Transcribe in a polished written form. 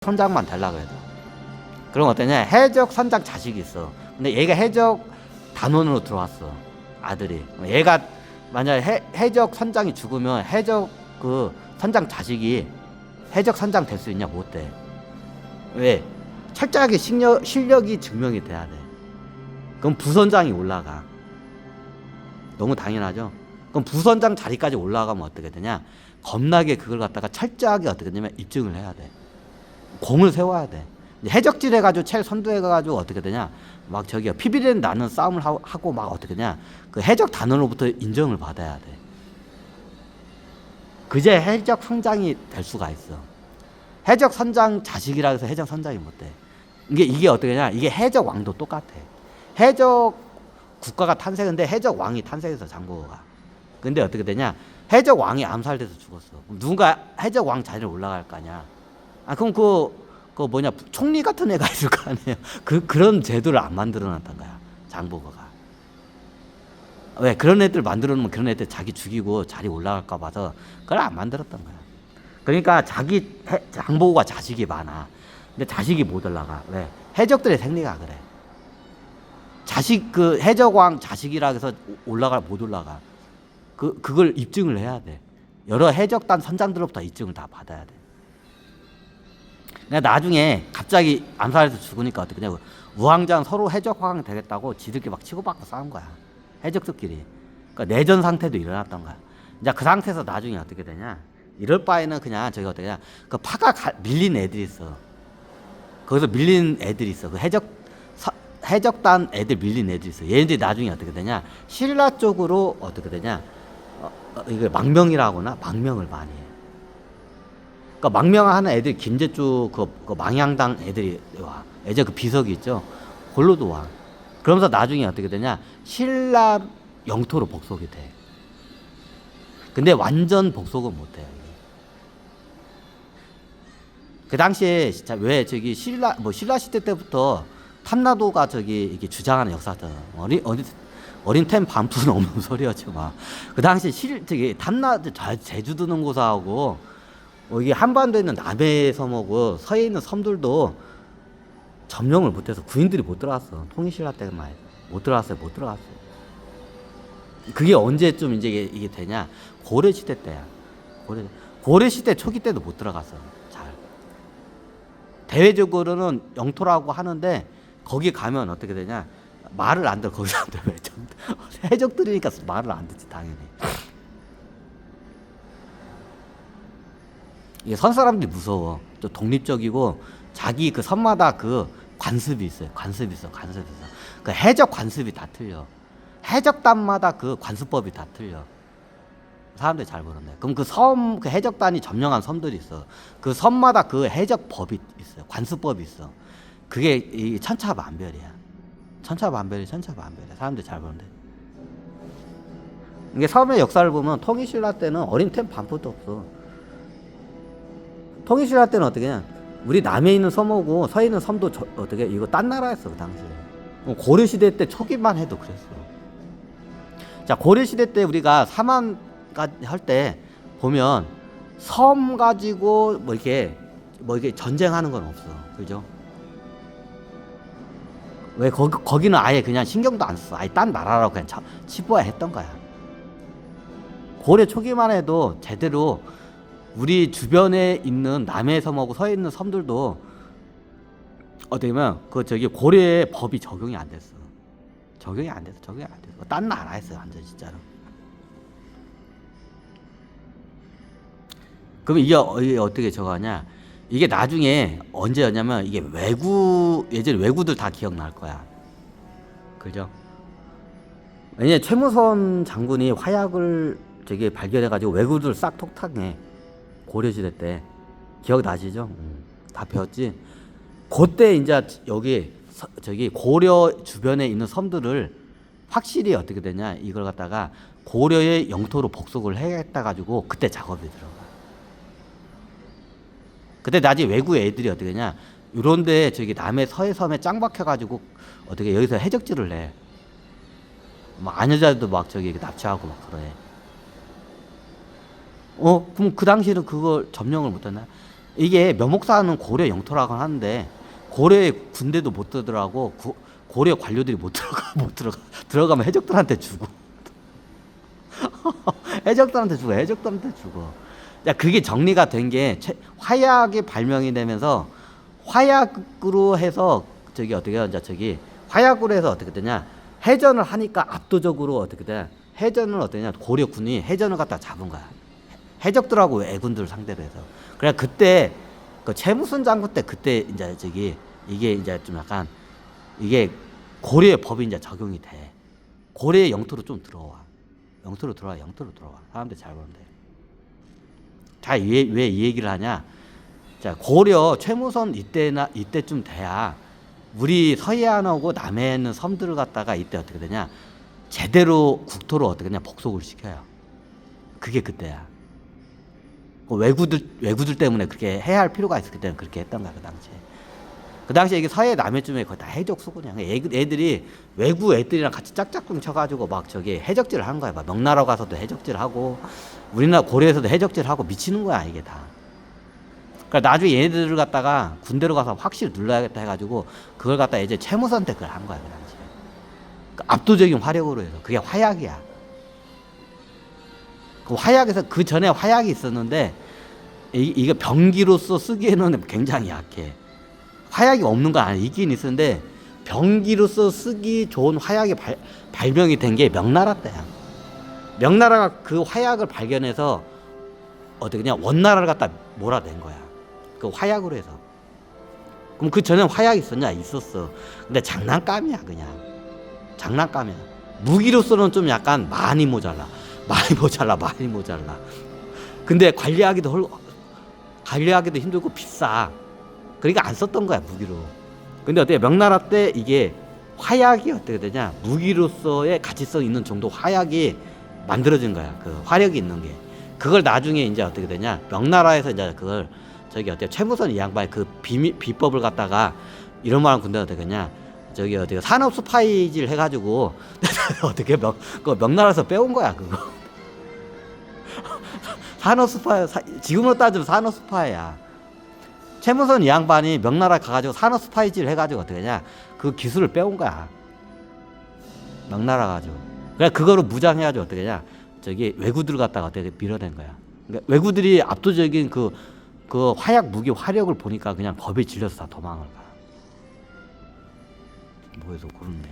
선장만 되려고 해도. 그럼 어떠냐? 해적 선장 자식이 있어. 근데 얘가 해적 단원으로 들어왔어. 아들이. 얘가 만약에 해적 선장이 죽으면 해적 그 선장 자식이 해적 선장 될 수 있냐? 못 돼. 왜? 철저하게 실력이 증명이 돼야 돼. 그럼 부선장이 올라가. 너무 당연하죠? 그럼 부선장 자리까지 올라가면 어떻게 되냐? 겁나게 그걸 갖다가 철저하게 어떻게 되냐면 입증을 해야 돼. 공을 세워야 돼. 해적질 해가지고 제일 선두해가지고 어떻게 되냐? 막 저기요 피비린 나는 싸움을 하고 막 어떻게 되냐? 그 해적 단원으로부터 인정을 받아야 돼. 그제 해적 선장이 될 수가 있어. 해적 선장 자식이라 해서 해적 선장이 못 돼. 이게 어떻게 되냐? 이게 해적 왕도 똑같아. 해적 국가가 탄생했는데 해적 왕이 탄생해서 장보고가. 근데 어떻게 되냐? 해적 왕이 암살돼서 죽었어. 누군가 해적 왕 자리에 올라갈 거 아니야. 아 그럼 그 뭐냐 총리 같은 애가 있을 거 아니에요. 그런 제도를 안 만들어놨던 거야 장보고가. 왜 그런 애들 만들어놓으면 그런 애들 자기 죽이고 자리 올라갈까 봐서 그걸 안 만들었던 거야. 그러니까 장보고가 자식이 많아. 근데 자식이 못 올라가. 왜? 해적들의 생리가 그래. 자식 그 해적왕 자식이라 해서 못 올라가. 그걸 입증을 해야 돼. 여러 해적단 선장들로부터 입증을 다 받아야 돼. 나중에 갑자기 암살해서 죽으니까 어떻게 되냐고. 우왕좌왕 서로 해적왕 되겠다고 지들끼리 막 치고받고 싸운 거야. 해적들끼리. 그러니까 내전 상태도 일어났던 거야. 이제 그 상태에서 나중에 어떻게 되냐. 이럴 바에는 그냥 저기 어떻게 되냐. 그 파가 밀린 애들이 있어. 거기서 밀린 애들이 있어. 그 해적단 애들 밀린 애들이 있어. 얘네들이 나중에 어떻게 되냐. 신라 쪽으로 어떻게 되냐. 이거 망명이라거나 망명을 많이 해. 그러니까 망명하는 애들이 김제 쪽 그 망향당 애들이 와. 예전 그 비석이 있죠. 골로도 와. 그러면서 나중에 어떻게 되냐. 신라 영토로 복속이 돼. 근데 완전 복속은 못 해요. 그 당시에 진짜 왜 저기 신라 시대 때부터 탐나도가 저기 이게 주장하는 역사들 어린 템 반푼 없는 소리였죠 막. 그 당시 저기 탐나도 제주도 있는 곳하고 이게 한반도에 있는 남해 섬하고 서해에 있는 섬들도 점령을 못해서 구인들이 못 들어갔어. 통일신라 때만 해도 못 들어갔어요. 그게 언제쯤 이제 이게 되냐? 고려 시대 때야. 고려 시대 초기 때도 못 들어갔어. 잘. 대외적으로는 영토라고 하는데 거기 가면 어떻게 되냐? 말을 안 들어. 거기서 안 들어. 해적들이니까 말을 안 듣지 당연히. 이게 선 사람들이 무서워. 또 독립적이고 자기 그 선마다 그 관습이 있어요. 관습이 있어. 그 해적 관습이 다 틀려. 해적단마다 그 관습법이 다 틀려. 사람들이 잘 모르네. 그럼 그 해적단이 점령한 섬들이 있어. 그 섬마다 그 해적법이 있어요. 관습법이 있어. 그게 이 천차만별이야. 천차만별이야. 사람들이 잘 모르는데. 이게 섬의 역사를 보면 통일신라 때는 어린 템 반푼도 없어. 통일신라 때는 어떻게 냐 우리 남해 있는 섬하고 서해 있는 섬도 어떻게 이거 딴 나라였어 그 당시에. 고려시대 때 초기만 해도 그랬어. 자 고려시대 때 우리가 사만 할 때 보면 섬 가지고 뭐 이렇게 전쟁하는 건 없어. 그죠? 왜 거기는 아예 그냥 신경도 안 써. 아예 딴 나라라고 그냥 치부해 했던 거야. 고려 초기만 해도 제대로 우리 주변에 있는 남해 섬하고 서해 있는 섬들도 어떻게 보면 저기 고려의 법이 적용이 안 됐어. 딴 나라였어요, 완전 진짜로. 그럼 이게 어떻게 저거냐? 이게 나중에 언제였냐면 이게 예전에 왜구들 다 기억날 거야. 그죠? 왜냐면 최무선 장군이 화약을 저기 발견해가지고 왜구들 싹 톡탁해. 고려시대 때 기억나시죠? 다 배웠지. 그때 이제 저기 고려 주변에 있는 섬들을 확실히 어떻게 되냐 이걸 갖다가 고려의 영토로 복속을 해야겠다 가지고 그때 작업이 들어가. 그때 나중에 외국 애들이 어떻게 되냐 이런데 저기 남해 서해 섬에 짱 박혀가지고 어떻게 여기서 해적질을 해. 막 아녀자들도 막 저기 납치하고 막 그래. 그럼 그 당시에는 그걸 점령을 못했나? 이게 묘목사는 고려 영토라고 하는데 고려의 군대도 못 들어가고 고려 관료들이 못 들어가 들어가면 해적들한테 죽어. 해적들한테 죽어. 야, 그게 정리가 된 게 화약이 발명이 되면서 화약으로 해서 저기 어떻게 이제 저기 화약으로 해서 어떻게 되냐 해전을 하니까 압도적으로 어떻게 돼 해전을 어떻게 되냐 고려군이 해전을 갖다 잡은 거야. 해적들하고 애군들 상대로 해서. 그래 그때 그 최무순 장군 때 그때 이제 저기 이게 이제 좀 약간 이게 고려의 법이 이제 적용이 돼. 고려의 영토로 좀 들어와. 영토로 들어와. 사람들 잘 보는데. 자, 왜 이 얘기를 하냐? 자, 고려 최무선 이때쯤 돼야 우리 서해안하고 남해에 있는 섬들을 갖다가 이때 어떻게 되냐? 제대로 국토로 어떻게 되냐? 복속을 시켜요. 그게 그때야. 외구들 때문에 그렇게 해야 할 필요가 있었기 때문에 그렇게 했던 거야, 그 당시에. 그 당시에 이게 서해 남해쯤에 거의 다 해적 수군이야. 애들이 외구 애들이랑 같이 짝짝꿍 쳐가지고 막 저기 해적질을 하는 거야. 막 명나라 가서도 해적질하고 우리나라 고려에서도 해적질하고 미치는 거야, 이게 다. 그러니까 나중에 얘네들을 갖다가 군대로 가서 확실히 눌러야겠다 해가지고 그걸 갖다 이제 최무선 때 그걸 한 거야, 그 당시에. 그러니까 압도적인 화력으로 해서 그게 화약이야. 그 화약에서 그 전에 화약이 있었는데 이게 병기로서 쓰기에는 굉장히 약해. 화약이 없는 건 아니야. 있긴 있었는데 병기로서 쓰기 좋은 화약이 발명이 된 게 명나라 때야. 명나라가 그 화약을 발견해서 어떻게 그냥 원나라를 갖다 몰아낸 거야. 그 화약으로 해서. 그럼 그 전에 화약이 있었냐? 있었어. 근데 장난감이야, 그냥. 장난감이야. 무기로서는 좀 약간 많이 모자라. 근데 관리하기도 힘들고 비싸. 그러니까 안 썼던 거야, 무기로. 근데 어때? 명나라 때 이게 화약이 어떻게 되냐? 무기로서의 가치성 있는 정도 화약이 만들어진 거야. 그 화력이 있는 게. 그걸 나중에 이제 어떻게 되냐? 명나라에서 이제 그걸 저기 어때? 최무선 이 양반이 그 비법을 갖다가 이런 말하는 군대가 어떻게 되냐? 저기 어떻게 산업 스파이질 해가지고 어떻게 그 명나라에서 빼온 거야, 그거. 산업 스파이, 지금으로 따지면 산업 스파이야. 최무선 이 양반이 명나라 가가지고 산업 스파이질 해가지고 어떻게 하냐 그 기술을 빼온 거야. 명나라 가지고. 그래 그거를 무장해가지고 어떻게 하냐 저기 외구들 갖다가 어떻게 밀어낸 거야. 그러니까 외구들이 압도적인 그 화약 무기 화력을 보니까 그냥 겁에 질려서 다 도망을 가. 뭐해서 그렇네.